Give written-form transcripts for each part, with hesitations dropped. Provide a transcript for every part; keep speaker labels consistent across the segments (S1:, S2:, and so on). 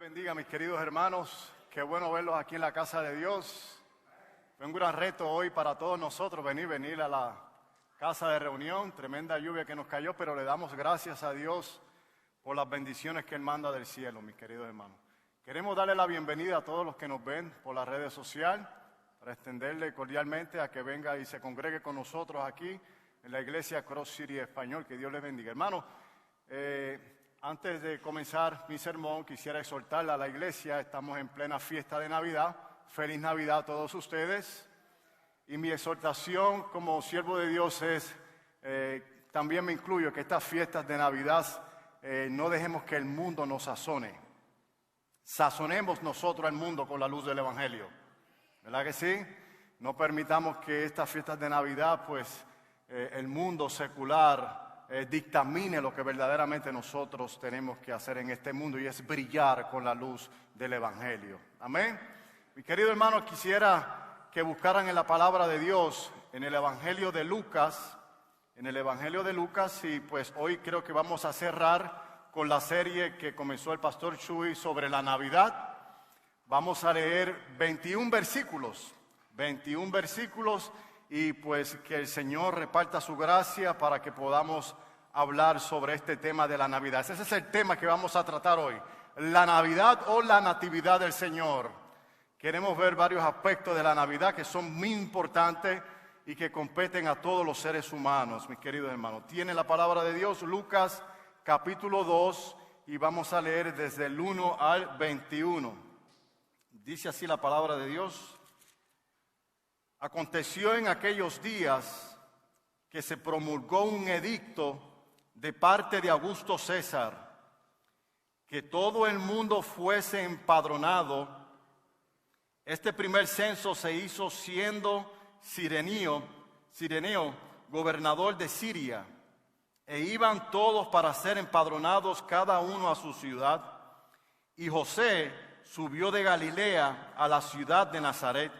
S1: Bendiga, mis queridos hermanos. Qué bueno verlos aquí en la casa de Dios. Fue un gran reto hoy para todos nosotros venir a la casa de reunión. Tremenda lluvia que nos cayó, pero le damos gracias a Dios por las bendiciones que Él manda del cielo, mis queridos hermanos. Queremos darle la bienvenida a todos los que nos ven por las redes sociales, para extenderle cordialmente a que venga y se congregue con nosotros aquí en la iglesia Cross City Español. Que Dios les bendiga. Hermanos, antes de comenzar mi sermón, quisiera exhortarle a la iglesia. Estamos en plena fiesta de Navidad. Feliz Navidad a todos ustedes. Y mi exhortación como siervo de Dios es, también me incluyo, que estas fiestas de Navidad no dejemos que el mundo nos sazone. Sazonemos nosotros al mundo con la luz del Evangelio. ¿Verdad que sí? No permitamos que estas fiestas de Navidad, pues, el mundo secular dictamine lo que verdaderamente nosotros tenemos que hacer en este mundo, y es brillar con la luz del Evangelio. Amén. Mi querido hermano, quisiera que buscaran en la palabra de Dios, en el Evangelio de Lucas, y pues hoy creo que vamos a cerrar con la serie que comenzó el pastor Chuy sobre la Navidad. Vamos a leer 21 versículos, y pues que el Señor reparta su gracia para que podamos hablar sobre este tema de la Navidad. Ese es el tema que vamos a tratar hoy, la Navidad o la Natividad del Señor. Queremos ver varios aspectos de la Navidad que son muy importantes y que competen a todos los seres humanos, mis queridos hermanos. Tiene la palabra de Dios, Lucas capítulo 2, y vamos a leer desde el 1 al 21. Dice así la palabra de Dios. Aconteció en aquellos días que se promulgó un edicto de parte de Augusto César, que todo el mundo fuese empadronado. Este primer censo se hizo siendo Cirenio gobernador de Siria, e iban todos para ser empadronados cada uno a su ciudad. Y José subió de Galilea a la ciudad de Nazaret,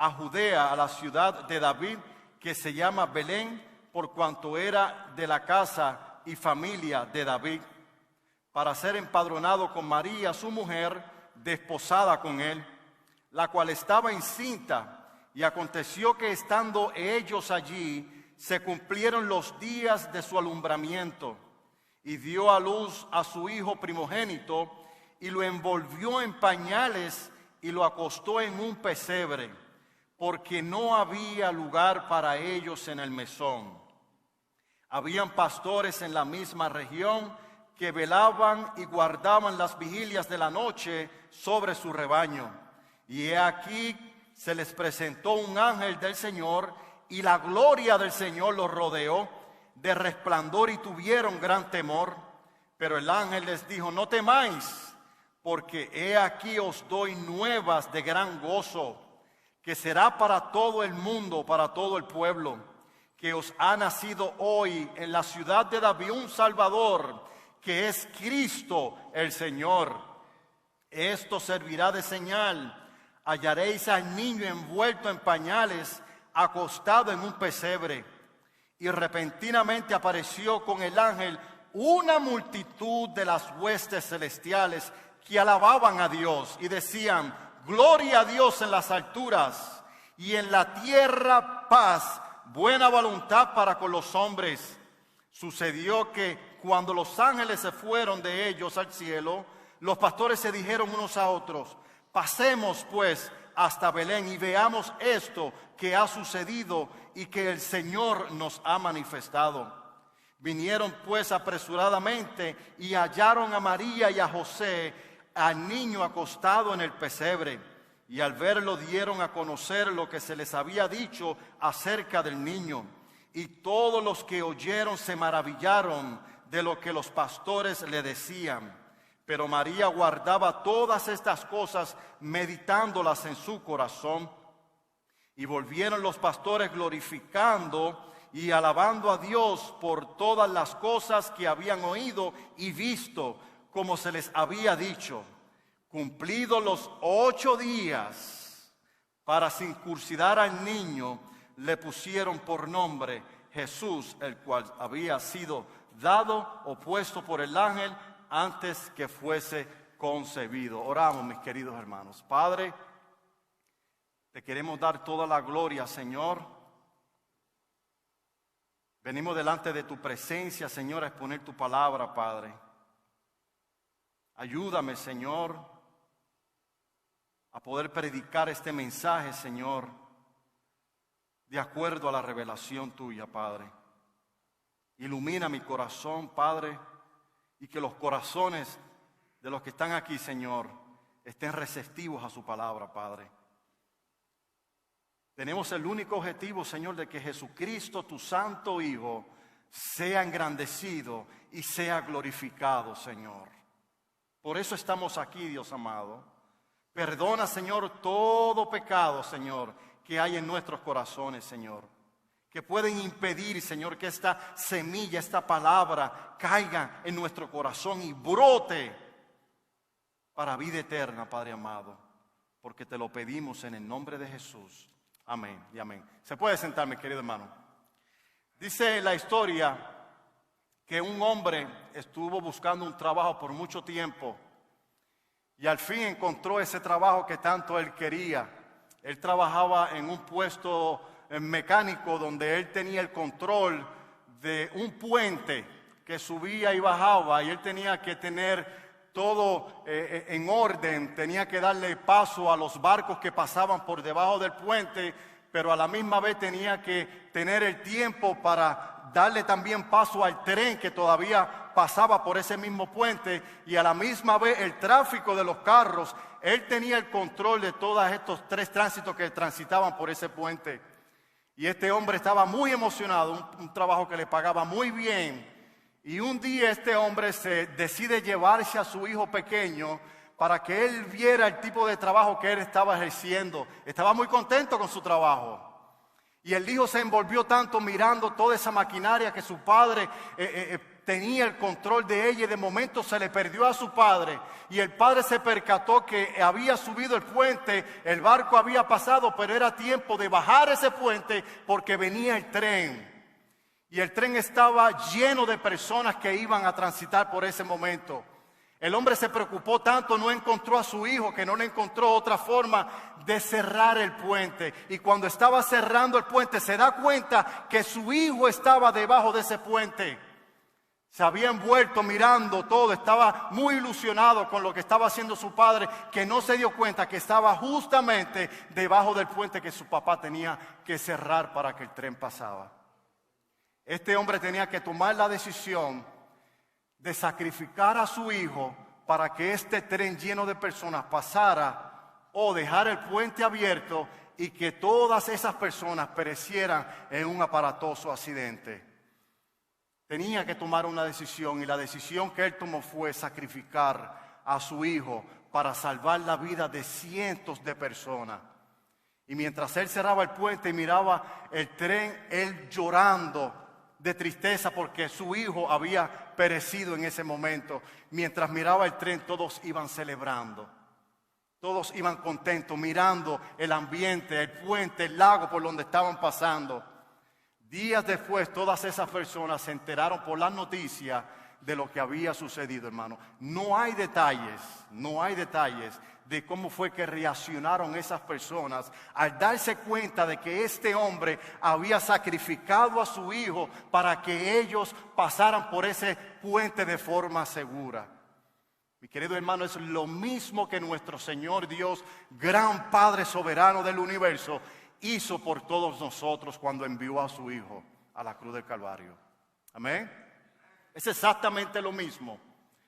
S1: a Judea, a la ciudad de David, que se llama Belén, por cuanto era de la casa y familia de David, para ser empadronado con María, su mujer, desposada con él, la cual estaba encinta. Y aconteció que estando ellos allí, se cumplieron los días de su alumbramiento, y dio a luz a su hijo primogénito, y lo envolvió en pañales y lo acostó en un pesebre, porque no había lugar para ellos en el mesón. Habían pastores en la misma región que velaban y guardaban las vigilias de la noche sobre su rebaño. Y he aquí se les presentó un ángel del Señor, y la gloria del Señor los rodeó de resplandor, y tuvieron gran temor. Pero el ángel les dijo: no temáis, porque he aquí os doy nuevas de gran gozo, que será para todo el mundo, para todo el pueblo, que os ha nacido hoy en la ciudad de David un Salvador, que es Cristo el Señor. Esto servirá de señal: hallaréis al niño envuelto en pañales, acostado en un pesebre. Y repentinamente apareció con el ángel una multitud de las huestes celestiales que alababan a Dios y decían: gloria a Dios en las alturas, y en la tierra paz, buena voluntad para con los hombres. Sucedió que cuando los ángeles se fueron de ellos al cielo, los pastores se dijeron unos a otros: pasemos pues hasta Belén y veamos esto que ha sucedido y que el Señor nos ha manifestado. Vinieron pues apresuradamente y hallaron a María y a José, al niño acostado en el pesebre, y al verlo dieron a conocer lo que se les había dicho acerca del niño. Y todos los que oyeron se maravillaron de lo que los pastores le decían. Pero María guardaba todas estas cosas, meditándolas en su corazón. Y volvieron los pastores glorificando y alabando a Dios por todas las cosas que habían oído y visto, como se les había dicho. Cumplidos los 8 días para circuncidar al niño, le pusieron por nombre Jesús, el cual había sido dado o puesto por el ángel antes que fuese concebido. Oramos, mis queridos hermanos. Padre, te queremos dar toda la gloria, Señor. Venimos delante de tu presencia, Señor, a exponer tu palabra, Padre. Ayúdame, Señor, a poder predicar este mensaje, Señor, de acuerdo a la revelación tuya, Padre. Ilumina mi corazón, Padre, y que los corazones de los que están aquí, Señor, estén receptivos a su palabra, Padre. Tenemos el único objetivo, Señor, de que Jesucristo, tu Santo Hijo, sea engrandecido y sea glorificado, Señor. Por eso estamos aquí, Dios amado. Perdona, Señor, todo pecado, Señor, que hay en nuestros corazones, Señor, que pueden impedir, Señor, que esta semilla, esta palabra caiga en nuestro corazón y brote para vida eterna, Padre amado, porque te lo pedimos en el nombre de Jesús. Amén y amén. Se puede sentar, mi querido hermano. Dice la historia que un hombre estuvo buscando un trabajo por mucho tiempo y al fin encontró ese trabajo que tanto él quería. Él trabajaba en un puesto mecánico donde él tenía el control de un puente que subía y bajaba, y él tenía que tener todo en orden, tenía que darle paso a los barcos que pasaban por debajo del puente, pero a la misma vez tenía que tener el tiempo para darle también paso al tren que todavía pasaba por ese mismo puente, y a la misma vez el tráfico de los carros. Él tenía el control de todos estos tres tránsitos que transitaban por ese puente. Y este hombre estaba muy emocionado, un trabajo que le pagaba muy bien. Y un día este hombre se decide llevarse a su hijo pequeño para que él viera el tipo de trabajo que él estaba ejerciendo. Estaba muy contento con su trabajo. Y el hijo se envolvió tanto mirando toda esa maquinaria que su padre tenía el control de ella, y de momento se le perdió a su padre. Y el padre se percató que había subido el puente, el barco había pasado, pero era tiempo de bajar ese puente porque venía el tren. Y el tren estaba lleno de personas que iban a transitar por ese momento. El hombre se preocupó tanto, no encontró a su hijo, que no le encontró otra forma de cerrar el puente. Y cuando estaba cerrando el puente, se da cuenta que su hijo estaba debajo de ese puente. Se había envuelto mirando todo, estaba muy ilusionado con lo que estaba haciendo su padre, que no se dio cuenta que estaba justamente debajo del puente que su papá tenía que cerrar para que el tren pasaba. Este hombre tenía que tomar la decisión de sacrificar a su hijo para que este tren lleno de personas pasara, o dejar el puente abierto y que todas esas personas perecieran en un aparatoso accidente. Tenía que tomar una decisión, y la decisión que él tomó fue sacrificar a su hijo para salvar la vida de cientos de personas. Y mientras él cerraba el puente y miraba el tren, él llorando de tristeza porque su hijo había perecido en ese momento. Mientras miraba el tren, todos iban celebrando. Todos iban contentos mirando el ambiente, el puente, el lago por donde estaban pasando. Días después, todas esas personas se enteraron por las noticias de lo que había sucedido, hermano. No hay detalles de cómo fue que reaccionaron esas personas al darse cuenta de que este hombre había sacrificado a su hijo para que ellos pasaran por ese puente de forma segura. Mi querido hermano, es lo mismo que nuestro Señor Dios, gran Padre soberano del universo, hizo por todos nosotros cuando envió a su hijo a la cruz del Calvario. Amén. Es exactamente lo mismo.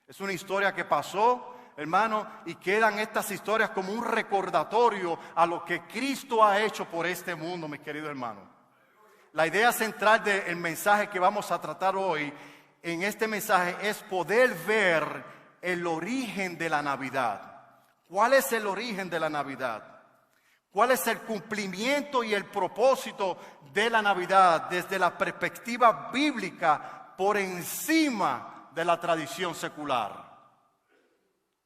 S1: Es una historia que pasó, hermano, y quedan estas historias como un recordatorio a lo que Cristo ha hecho por este mundo, mi querido hermano. La idea central del mensaje que vamos a tratar hoy, en este mensaje, es poder ver el origen de la Navidad. ¿Cuál es el origen de la Navidad? ¿Cuál es el cumplimiento y el propósito de la Navidad desde la perspectiva bíblica por encima de la tradición secular?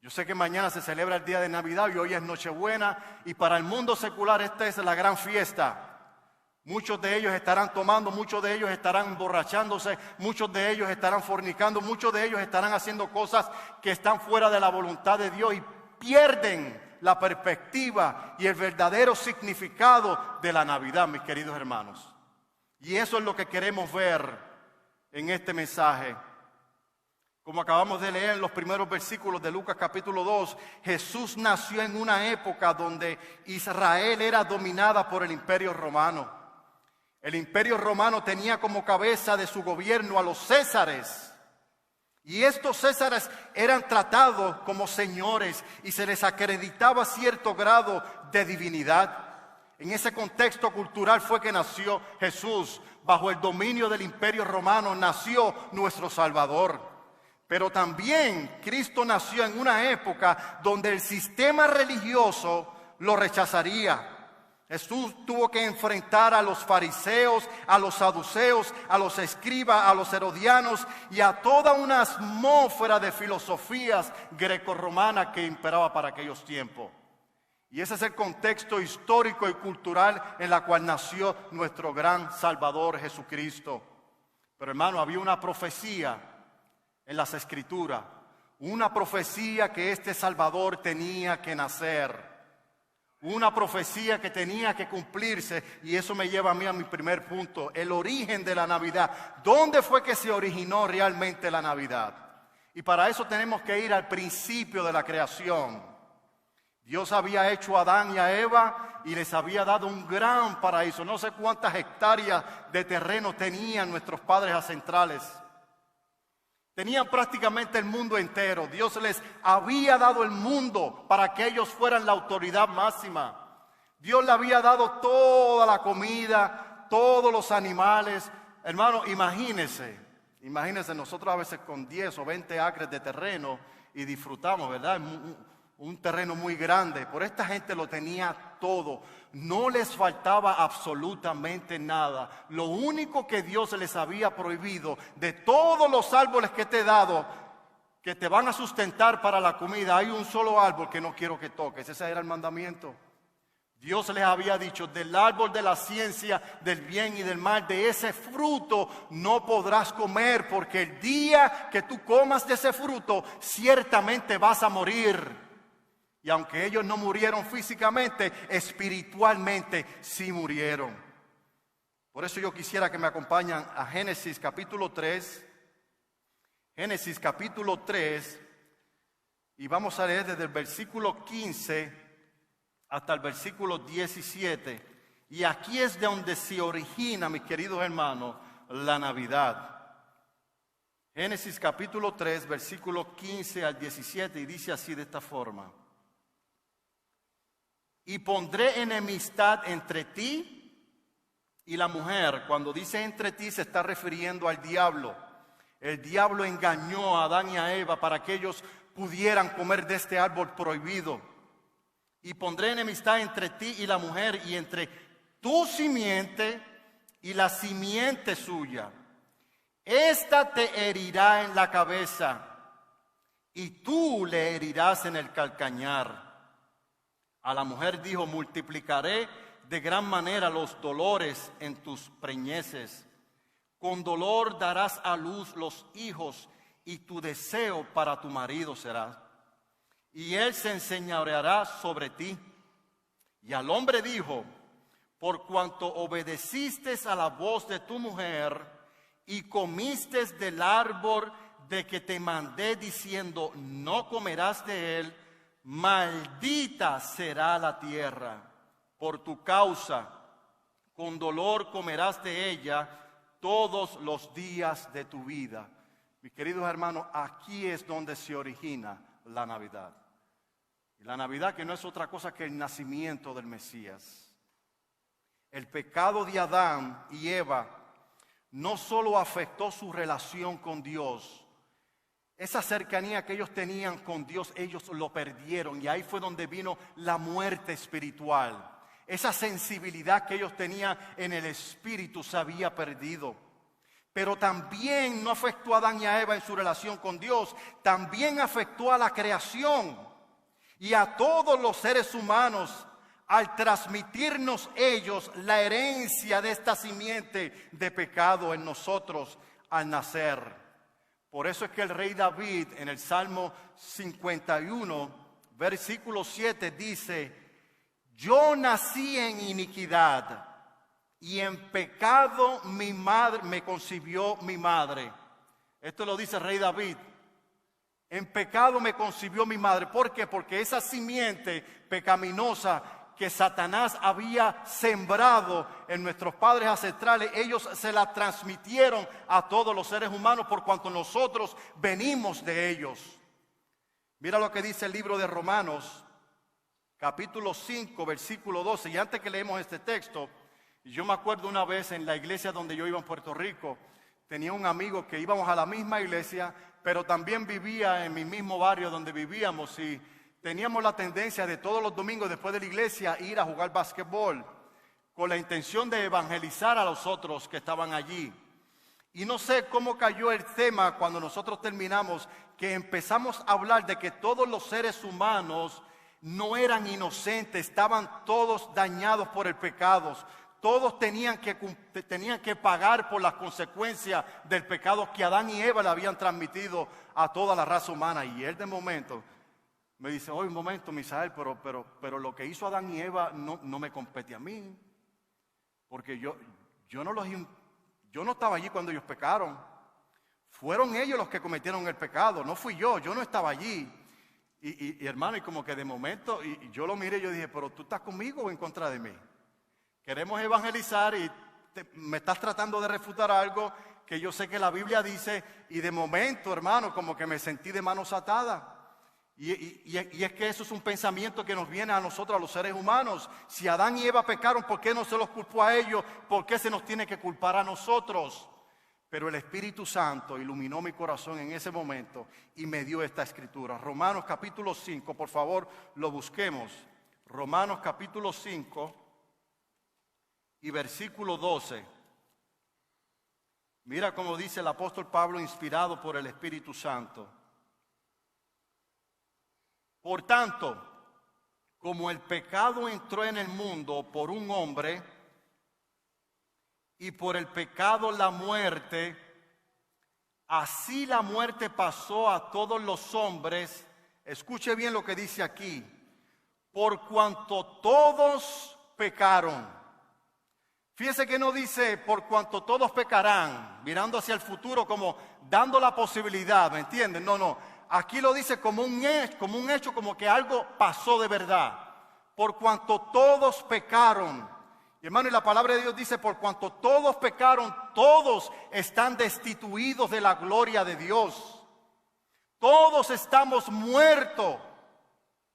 S1: Yo sé que mañana se celebra el día de Navidad y hoy es Nochebuena, y para el mundo secular esta es la gran fiesta. Muchos de ellos estarán tomando, muchos de ellos estarán emborrachándose, muchos de ellos estarán fornicando, muchos de ellos estarán haciendo cosas que están fuera de la voluntad de Dios y pierden la perspectiva y el verdadero significado de la Navidad, mis queridos hermanos. Y eso es lo que queremos ver en este mensaje. Como acabamos de leer en los primeros versículos de Lucas capítulo 2, Jesús nació en una época donde Israel era dominada por el Imperio Romano. El Imperio Romano tenía como cabeza de su gobierno a los césares. Y estos césares eran tratados como señores y se les acreditaba cierto grado de divinidad. En ese contexto cultural fue que nació Jesús. Bajo el dominio del Imperio Romano nació nuestro Salvador. Pero también Cristo nació en una época donde el sistema religioso lo rechazaría. Jesús tuvo que enfrentar a los fariseos, a los saduceos, a los escribas, a los herodianos y a toda una atmósfera de filosofías grecorromanas que imperaba para aquellos tiempos. Y ese es el contexto histórico y cultural en el cual nació nuestro gran Salvador Jesucristo. Pero hermano, había una profecía en las Escrituras, una profecía que este Salvador tenía que nacer. Una profecía que tenía que cumplirse, y eso me lleva a mí a mi primer punto, el origen de la Navidad. ¿Dónde fue que se originó realmente la Navidad? Y para eso tenemos que ir al principio de la creación. Dios había hecho a Adán y a Eva y les había dado un gran paraíso. No sé cuántas hectáreas de terreno tenían nuestros padres ancestrales. Tenían prácticamente el mundo entero. Dios les había dado el mundo para que ellos fueran la autoridad máxima. Dios le había dado toda la comida, todos los animales. Hermano, imagínense nosotros a veces con 10 o 20 acres de terreno y disfrutamos, ¿verdad? Un terreno muy grande. Por esta gente lo tenía todo. No les faltaba absolutamente nada. Lo único que Dios les había prohibido, de todos los árboles que te he dado, que te van a sustentar para la comida, hay un solo árbol que no quiero que toques. Ese era el mandamiento. Dios les había dicho, del árbol de la ciencia, del bien y del mal, de ese fruto no podrás comer, porque el día que tú comas de ese fruto, ciertamente vas a morir. Y aunque ellos no murieron físicamente, espiritualmente sí murieron. Por eso yo quisiera que me acompañen a Génesis capítulo 3. Génesis capítulo 3. Y vamos a leer desde el versículo 15 hasta el versículo 17. Y aquí es de donde se origina, mis queridos hermanos, la Navidad. Génesis capítulo 3, versículo 15 al 17. Y dice así de esta forma. Y pondré enemistad entre ti y la mujer. Cuando dice entre ti se está refiriendo al diablo. El diablo engañó a Adán y a Eva para que ellos pudieran comer de este árbol prohibido. Y pondré enemistad entre ti y la mujer y entre tu simiente y la simiente suya. Esta te herirá en la cabeza y tú le herirás en el calcañar. A la mujer dijo, multiplicaré de gran manera los dolores en tus preñeces. Con dolor darás a luz los hijos y tu deseo para tu marido será. Y él se enseñoreará sobre ti. Y al hombre dijo, por cuanto obedeciste a la voz de tu mujer y comiste del árbol de que te mandé diciendo, no comerás de él, maldita será la tierra por tu causa, con dolor comerás de ella todos los días de tu vida. Mis queridos hermanos, aquí es donde se origina la Navidad. Y la Navidad que no es otra cosa que el nacimiento del Mesías. El pecado de Adán y Eva no solo afectó su relación con Dios, esa cercanía que ellos tenían con Dios, ellos lo perdieron. Y ahí fue donde vino la muerte espiritual. Esa sensibilidad que ellos tenían en el espíritu se había perdido. Pero también no afectó a Adán y a Eva en su relación con Dios. También afectó a la creación y a todos los seres humanos al transmitirnos ellos la herencia de esta simiente de pecado en nosotros al nacer. Por eso es que el rey David en el Salmo 51, versículo 7 dice: yo nací en iniquidad y en pecado mi madre me concibió mi madre. Esto lo dice el rey David. En pecado me concibió mi madre. ¿Por qué? Porque esa simiente pecaminosa que Satanás había sembrado en nuestros padres ancestrales, ellos se la transmitieron a todos los seres humanos por cuanto nosotros venimos de ellos. Mira lo que dice el libro de Romanos, capítulo 5, versículo 12. Y antes que leemos este texto, yo me acuerdo una vez en la iglesia donde yo iba en Puerto Rico, tenía un amigo que íbamos a la misma iglesia, pero también vivía en mi mismo barrio donde vivíamos, y teníamos la tendencia de todos los domingos después de la iglesia ir a jugar básquetbol con la intención de evangelizar a los otros que estaban allí. Y no sé cómo cayó el tema cuando nosotros terminamos, que empezamos a hablar de que todos los seres humanos no eran inocentes, estaban todos dañados por el pecado. Todos tenían que pagar por las consecuencias del pecado que Adán y Eva le habían transmitido a toda la raza humana. Y él de momento me dice: oye, un momento, Misael, pero lo que hizo Adán y Eva no me compete a mí. Porque yo no estaba allí cuando ellos pecaron. Fueron ellos los que cometieron el pecado, no fui yo no estaba allí. Y hermano, y como que de momento, y yo lo miré y yo dije: pero tú estás conmigo o en contra de mí. Queremos evangelizar y me estás tratando de refutar algo que yo sé que la Biblia dice, y de momento, hermano, como que me sentí de manos atadas. Y es que eso es un pensamiento que nos viene a nosotros, a los seres humanos. Si Adán y Eva pecaron, ¿por qué no se los culpó a ellos? ¿Por qué se nos tiene que culpar a nosotros? Pero el Espíritu Santo iluminó mi corazón en ese momento y me dio esta escritura. Romanos capítulo 5, por favor, lo busquemos. Romanos capítulo 5 y versículo 12. Mira cómo dice el apóstol Pablo, inspirado por el Espíritu Santo. Por tanto, como el pecado entró en el mundo por un hombre, y por el pecado la muerte, así la muerte pasó a todos los hombres. Escuche bien lo que dice aquí: por cuanto todos pecaron. Fíjese que no dice por cuanto todos pecarán, mirando hacia el futuro como dando la posibilidad, ¿me entienden? No. Aquí lo dice como un hecho, como que algo pasó de verdad. Por cuanto todos pecaron. Y hermano, y la palabra de Dios dice: por cuanto todos pecaron, todos están destituidos de la gloria de Dios. Todos estamos muertos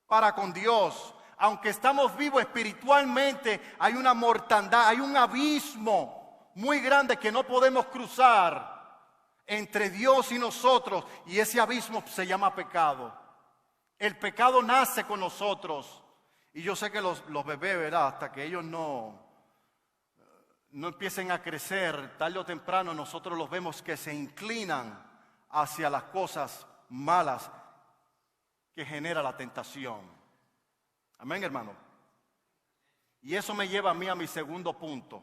S1: para con Dios. Aunque estamos vivos espiritualmente, hay una mortandad, hay un abismo muy grande que no podemos cruzar entre Dios y nosotros, y ese abismo se llama pecado. El pecado nace con nosotros, y yo sé que los bebés, ¿verdad?, hasta que ellos no empiecen a crecer, tarde o temprano nosotros los vemos que se inclinan hacia las cosas malas que genera la tentación. Amén, hermano. Y eso me lleva a mí a mi segundo punto.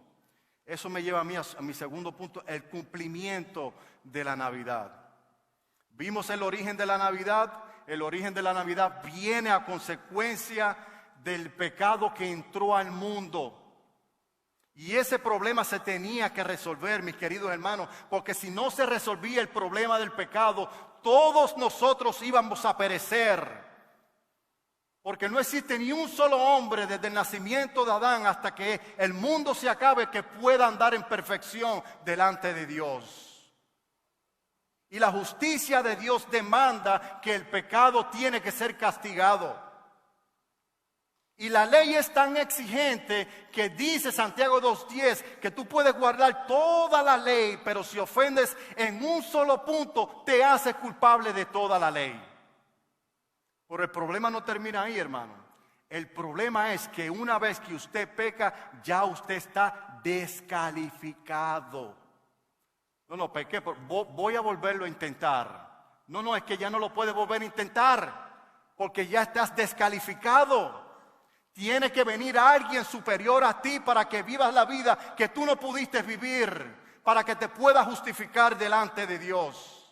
S1: Eso me lleva a mí a mi segundo punto, el cumplimiento de la Navidad. Vimos el origen de la Navidad. El origen de la Navidad viene a consecuencia del pecado que entró al mundo. Y ese problema se tenía que resolver, mis queridos hermanos, porque si no se resolvía el problema del pecado, todos nosotros íbamos a perecer. Porque no existe ni un solo hombre desde el nacimiento de Adán hasta que el mundo se acabe que pueda andar en perfección delante de Dios. Y la justicia de Dios demanda que el pecado tiene que ser castigado. Y la ley es tan exigente que dice Santiago 2:10 que tú puedes guardar toda la ley, pero si ofendes en un solo punto, te haces culpable de toda la ley. Pero el problema no termina ahí, hermano. El problema es que una vez que usted peca, ya usted está descalificado. No, pequé, voy a volverlo a intentar. No, es que ya no lo puede volver a intentar, porque ya estás descalificado. Tiene que venir alguien superior a ti para que vivas la vida que tú no pudiste vivir, para que te puedas justificar delante de Dios.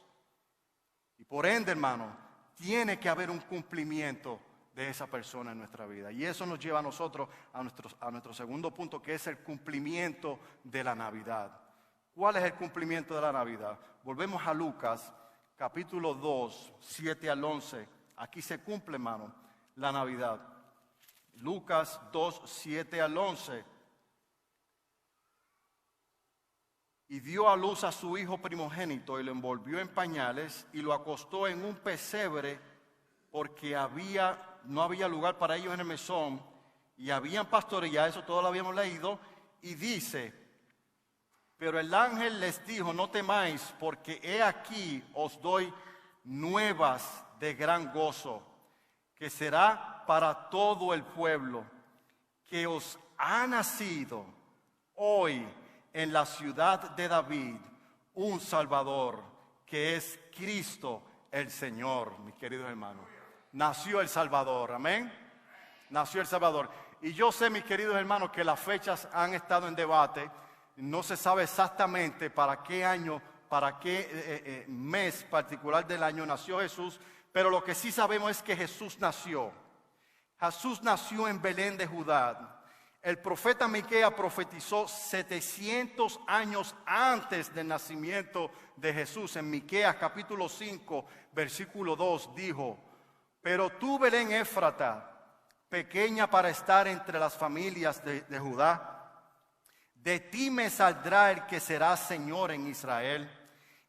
S1: Y por ende, hermano, tiene que haber un cumplimiento de esa persona en nuestra vida. Y eso nos lleva a nosotros a nuestro segundo punto, que es el cumplimiento de la Navidad. ¿Cuál es el cumplimiento de la Navidad? Volvemos a Lucas, capítulo 2, 7 al 11. Aquí se cumple, hermano, la Navidad. Lucas 2, 7 al 11. Y dio a luz a su hijo primogénito y lo envolvió en pañales y lo acostó en un pesebre porque no había lugar para ellos en el mesón y habían pastores, ya eso todo lo habíamos leído, y dice: pero el ángel les dijo: no temáis, porque he aquí os doy nuevas de gran gozo, que será para todo el pueblo, que os ha nacido hoy en la ciudad de David un Salvador, que es Cristo el Señor. Mis queridos hermanos, nació el Salvador, amén. Nació el Salvador. Y yo sé, mis queridos hermanos, que las fechas han estado en debate. No se sabe exactamente para qué año, para qué mes particular del año nació Jesús, pero lo que sí sabemos es que Jesús nació. Jesús nació en Belén de Judá. El profeta Miqueas profetizó 700 años antes del nacimiento de Jesús. En Miqueas capítulo 5, versículo 2 dijo: pero tú, Belén Éfrata, pequeña para estar entre las familias de Judá, de ti me saldrá el que será Señor en Israel,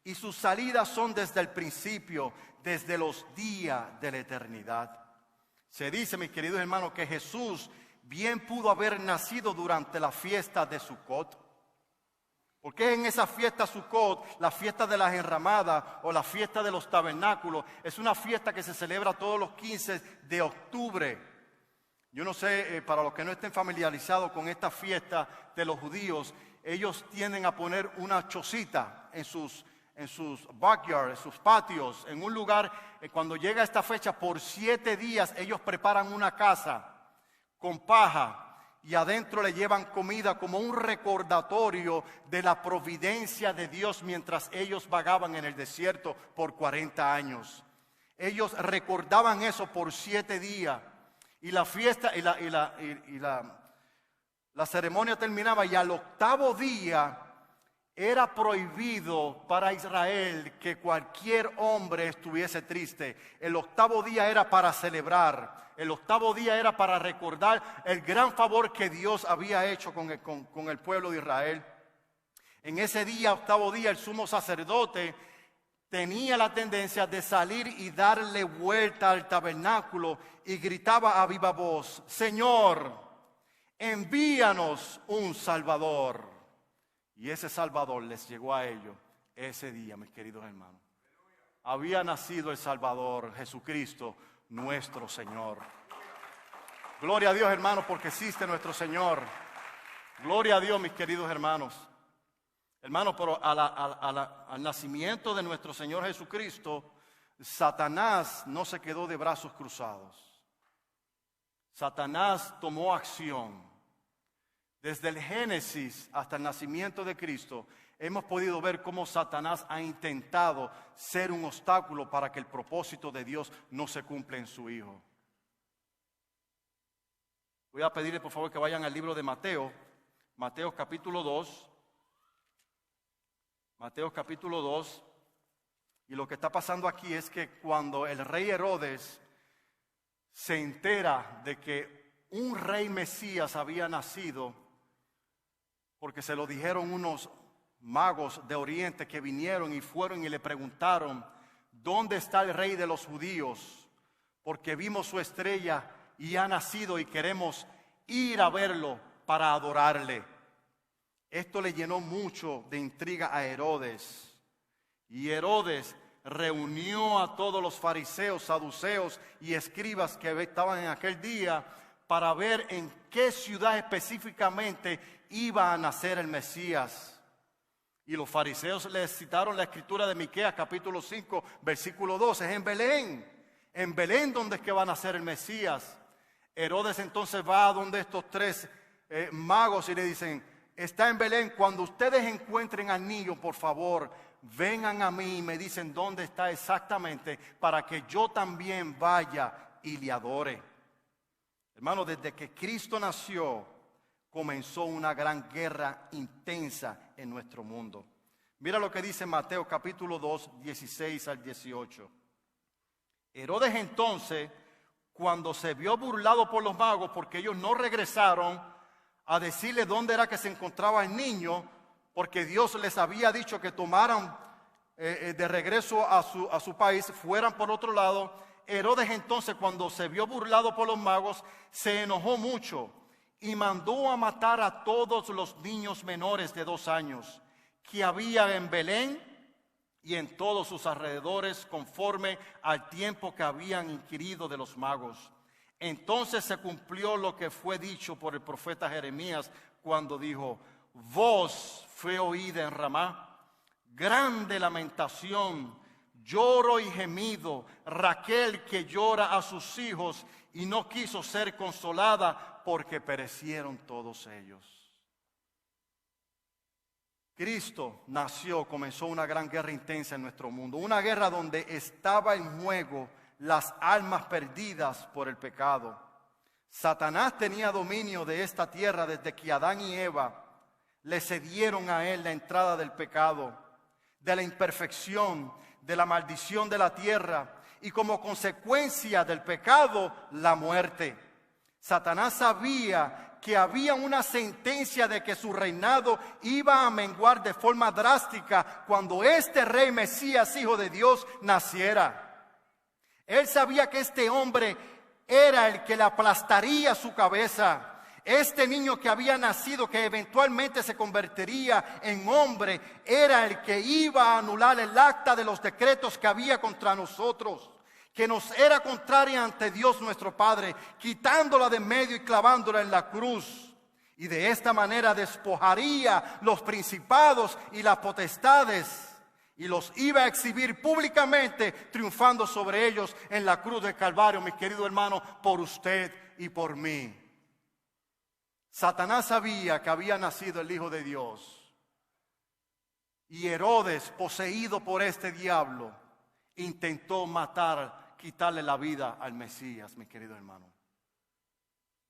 S1: y sus salidas son desde el principio, desde los días de la eternidad. Se dice, mis queridos hermanos, que Jesús bien pudo haber nacido durante la fiesta de Sucot. Porque en esa fiesta Sucot, la fiesta de las enramadas o la fiesta de los tabernáculos, es una fiesta que se celebra todos los 15 de octubre. Yo no sé, para los que no estén familiarizados con esta fiesta de los judíos, ellos tienden a poner una chocita en sus backyards, en sus patios, en un lugar. Cuando llega esta fecha, por 7 días ellos preparan una casa con paja y adentro le llevan comida como un recordatorio de la providencia de Dios mientras ellos vagaban en el desierto por 40 años. Ellos recordaban eso por 7 días y la fiesta y la ceremonia terminaba, y al 8º día era prohibido para Israel que cualquier hombre estuviese triste. El 8º día era para celebrar. El 8º día era para recordar el gran favor que Dios había hecho con el pueblo de Israel. En ese día, 8º día, el sumo sacerdote tenía la tendencia de salir y darle vuelta al tabernáculo y gritaba a viva voz: Señor, envíanos un Salvador. Y ese Salvador les llegó a ellos ese día, mis queridos hermanos. Había nacido el Salvador, Jesucristo, nuestro Señor. Gloria a Dios, hermanos, porque existe nuestro Señor. Gloria a Dios, mis queridos hermanos. Hermanos, pero al nacimiento de nuestro Señor Jesucristo, Satanás no se quedó de brazos cruzados. Satanás tomó acción. Desde el Génesis hasta el nacimiento de Cristo, hemos podido ver cómo Satanás ha intentado ser un obstáculo para que el propósito de Dios no se cumpla en su Hijo. Voy a pedirle por favor que vayan al libro de Mateo, Mateo capítulo 2. Mateo capítulo 2. Y lo que está pasando aquí es que cuando el rey Herodes se entera de que un rey Mesías había nacido, porque se lo dijeron unos magos de Oriente que vinieron y fueron y le preguntaron: ¿dónde está el rey de los judíos? Porque vimos su estrella y ha nacido y queremos ir a verlo para adorarle. Esto le llenó mucho de intriga a Herodes. Y Herodes reunió a todos los fariseos, saduceos y escribas que estaban en aquel día para ver en qué ciudad específicamente iba a nacer el Mesías. Y los fariseos les citaron la escritura de Miqueas capítulo 5 versículo 12. Es en Belén donde es que va a nacer el Mesías. Herodes entonces va a donde estos tres magos y le dicen: está en Belén, cuando ustedes encuentren al niño, por favor, vengan a mí y me dicen dónde está exactamente, para que yo también vaya y le adore. Hermano, desde que Cristo nació, comenzó una gran guerra intensa en nuestro mundo. Mira lo que dice Mateo capítulo 2, 16 al 18. Herodes entonces, cuando se vio burlado por los magos, porque ellos no regresaron a decirle dónde era que se encontraba el niño, porque Dios les había dicho que tomaran de regreso a su país, fueran por otro lado. Herodes entonces, cuando se vio burlado por los magos, se enojó mucho y mandó a matar a todos los niños menores de 2 años que había en Belén y en todos sus alrededores, conforme al tiempo que habían inquirido de los magos. Entonces se cumplió lo que fue dicho por el profeta Jeremías, cuando dijo: voz fue oída en Ramá, grande lamentación, lloro y gemido, Raquel que llora a sus hijos y no quiso ser consolada porque perecieron todos ellos. Cristo nació, comenzó una gran guerra intensa en nuestro mundo, una guerra donde estaba en juego las almas perdidas por el pecado. Satanás tenía dominio de esta tierra desde que Adán y Eva le cedieron a él la entrada del pecado, de la imperfección, de la maldición de la tierra y como consecuencia del pecado, la muerte. Satanás sabía que había una sentencia de que su reinado iba a menguar de forma drástica cuando este rey Mesías, hijo de Dios, naciera. Él sabía que este hombre era el que le aplastaría su cabeza. Este niño que había nacido, que eventualmente se convertiría en hombre, era el que iba a anular el acta de los decretos que había contra nosotros, que nos era contraria ante Dios nuestro Padre, quitándola de medio y clavándola en la cruz. Y de esta manera despojaría los principados y las potestades y los iba a exhibir públicamente, triunfando sobre ellos en la cruz del Calvario, mi querido hermano, por usted y por mí. Satanás sabía que había nacido el Hijo de Dios. Y Herodes, poseído por este diablo, intentó quitarle la vida al Mesías, mi querido hermano.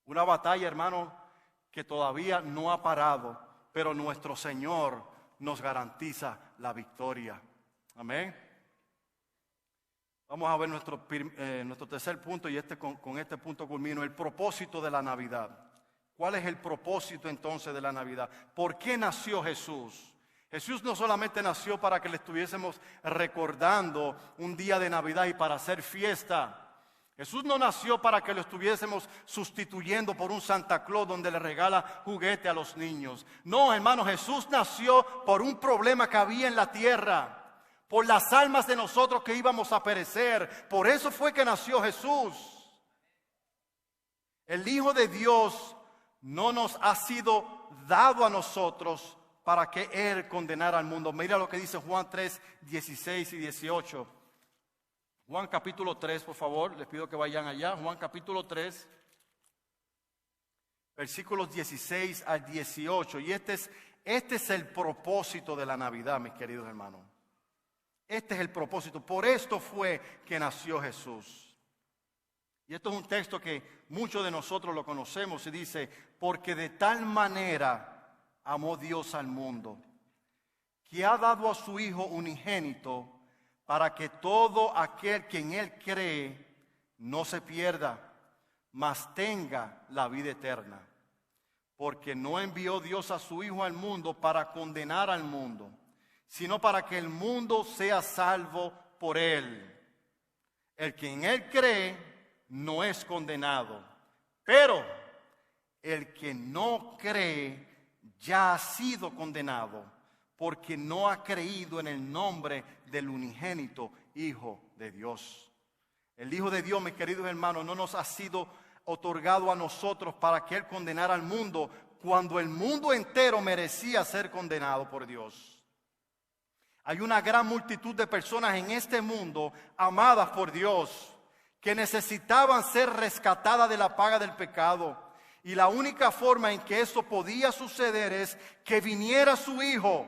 S1: Una batalla, hermano, que todavía no ha parado, pero nuestro Señor nos garantiza la victoria. Amén. Vamos a ver nuestro tercer punto, y con este punto culmino: el propósito de la Navidad. ¿Cuál es el propósito entonces de la Navidad? ¿Por qué nació Jesús? Jesús no solamente nació para que le estuviésemos recordando un día de Navidad y para hacer fiesta. Jesús no nació para que lo estuviésemos sustituyendo por un Santa Claus donde le regala juguete a los niños. No, hermano, Jesús nació por un problema que había en la tierra, por las almas de nosotros que íbamos a perecer. Por eso fue que nació Jesús. El Hijo de Dios no nos ha sido dado a nosotros para que Él condenara al mundo. Mira lo que dice Juan 3, 16 y 18. Juan capítulo 3, por favor, les pido que vayan allá. Juan capítulo 3, versículos 16 al 18. Y este es el propósito de la Navidad, mis queridos hermanos. Este es el propósito. Por esto fue que nació Jesús. Y esto es un texto que muchos de nosotros lo conocemos y dice: porque de tal manera amó Dios al mundo, que ha dado a su Hijo unigénito, para que todo aquel que en Él cree no se pierda, mas tenga la vida eterna. Porque no envió Dios a su Hijo al mundo para condenar al mundo, sino para que el mundo sea salvo por Él. El que en Él cree no es condenado, pero el que no cree ya ha sido condenado, porque no ha creído en el nombre del unigénito Hijo de Dios. El Hijo de Dios, mis queridos hermanos, no nos ha sido otorgado a nosotros para que Él condenara al mundo, cuando el mundo entero merecía ser condenado por Dios. Hay una gran multitud de personas en este mundo amadas por Dios, que necesitaban ser rescatadas de la paga del pecado. Y la única forma en que eso podía suceder es que viniera su Hijo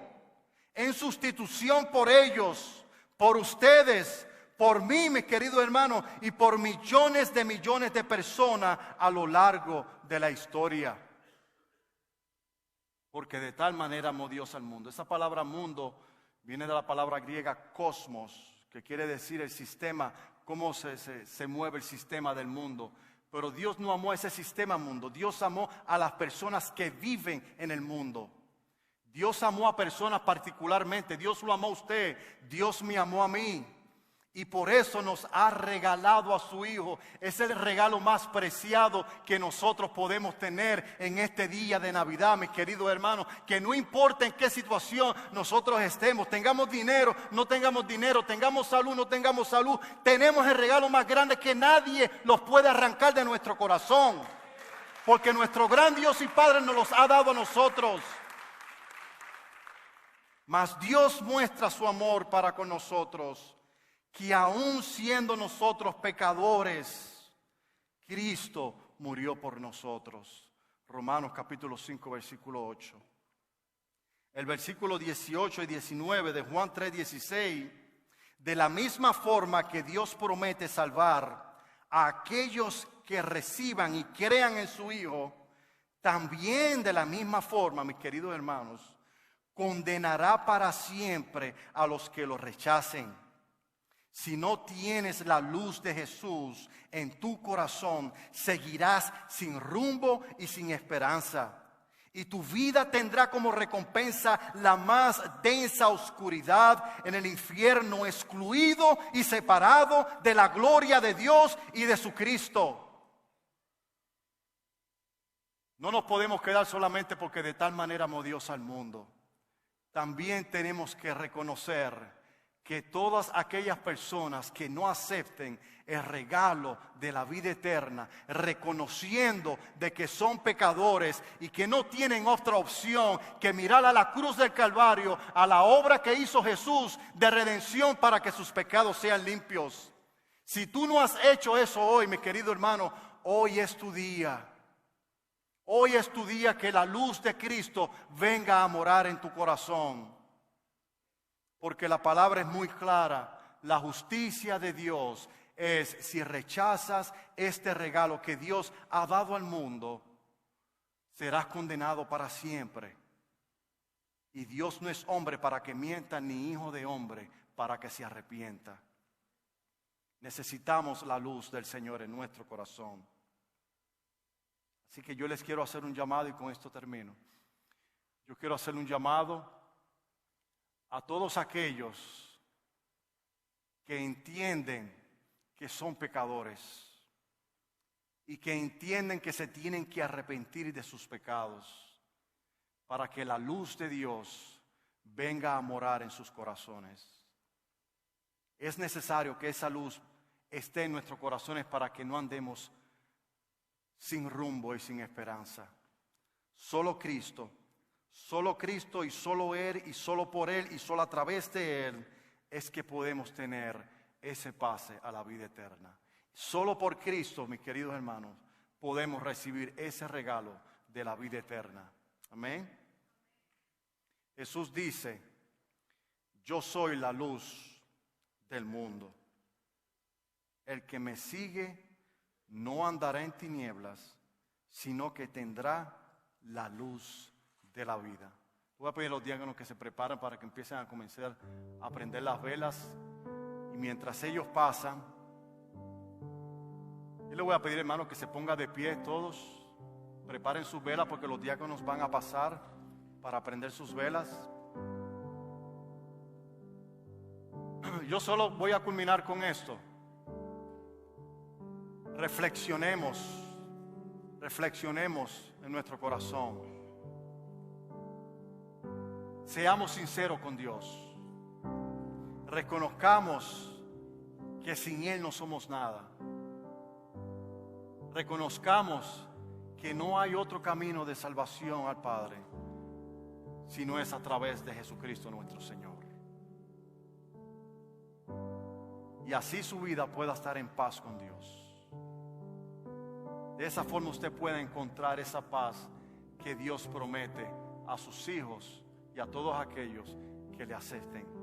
S1: en sustitución por ellos, por ustedes, por mí, mi querido hermano, y por millones de personas a lo largo de la historia. Porque de tal manera amó Dios al mundo. Esa palabra mundo viene de la palabra griega cosmos, que quiere decir el sistema, cómo se mueve el sistema del mundo. Pero Dios no amó a ese sistema mundo. Dios amó a las personas que viven en el mundo. Dios amó a personas particularmente. Dios lo amó a usted. Dios me amó a mí. Y por eso nos ha regalado a su Hijo. Es el regalo más preciado que nosotros podemos tener en este día de Navidad, mis queridos hermanos. Que no importa en qué situación nosotros estemos, tengamos dinero, no tengamos dinero, tengamos salud, no tengamos salud, tenemos el regalo más grande que nadie los puede arrancar de nuestro corazón. Porque nuestro gran Dios y Padre nos los ha dado a nosotros. Mas Dios muestra su amor para con nosotros, que aún siendo nosotros pecadores, Cristo murió por nosotros. Romanos capítulo 5, versículo 8. El versículo 18 y 19 de Juan 3:16, de la misma forma que Dios promete salvar a aquellos que reciban y crean en su Hijo, también de la misma forma, mis queridos hermanos, condenará para siempre a los que lo rechacen. Si no tienes la luz de Jesús en tu corazón, seguirás sin rumbo y sin esperanza. Y tu vida tendrá como recompensa la más densa oscuridad en el infierno, excluido y separado de la gloria de Dios y de su Cristo. No nos podemos quedar solamente porque de tal manera amó Dios al mundo. También tenemos que reconocer que todas aquellas personas que no acepten el regalo de la vida eterna, reconociendo de que son pecadores y que no tienen otra opción que mirar a la cruz del Calvario, a la obra que hizo Jesús de redención para que sus pecados sean limpios. Si tú no has hecho eso hoy, mi querido hermano, hoy es tu día. Hoy es tu día que la luz de Cristo venga a morar en tu corazón. Porque la palabra es muy clara. La justicia de Dios es, si rechazas este regalo que Dios ha dado al mundo, serás condenado para siempre. Y Dios no es hombre para que mienta, ni hijo de hombre para que se arrepienta. Necesitamos la luz del Señor en nuestro corazón. Así que yo les quiero hacer un llamado y con esto termino. Yo quiero hacer un llamado a todos aquellos que entienden que son pecadores y que entienden que se tienen que arrepentir de sus pecados para que la luz de Dios venga a morar en sus corazones. Es necesario que esa luz esté en nuestros corazones para que no andemos sin rumbo y sin esperanza. Solo Cristo y solo Él y solo por Él y solo a través de Él es que podemos tener ese pase a la vida eterna. Solo por Cristo, mis queridos hermanos, podemos recibir ese regalo de la vida eterna. Amén. Jesús dice: yo soy la luz del mundo. El que me sigue no andará en tinieblas, sino que tendrá la luz de la vida. Voy a pedir a los diáconos que se preparen para que empiecen a comenzar a prender las velas. Y mientras ellos pasan, yo les voy a pedir, hermanos, que se pongan de pie todos. Preparen sus velas porque los diáconos van a pasar para prender sus velas. Yo solo voy a culminar con esto. Reflexionemos en nuestro corazón. Seamos sinceros con Dios. Reconozcamos que sin Él no somos nada. Reconozcamos que no hay otro camino de salvación al Padre, sino es a través de Jesucristo nuestro Señor. y así su vida pueda estar en paz con Dios. De esa forma usted puede encontrar esa paz que Dios promete a sus hijos y a todos aquellos que le acepten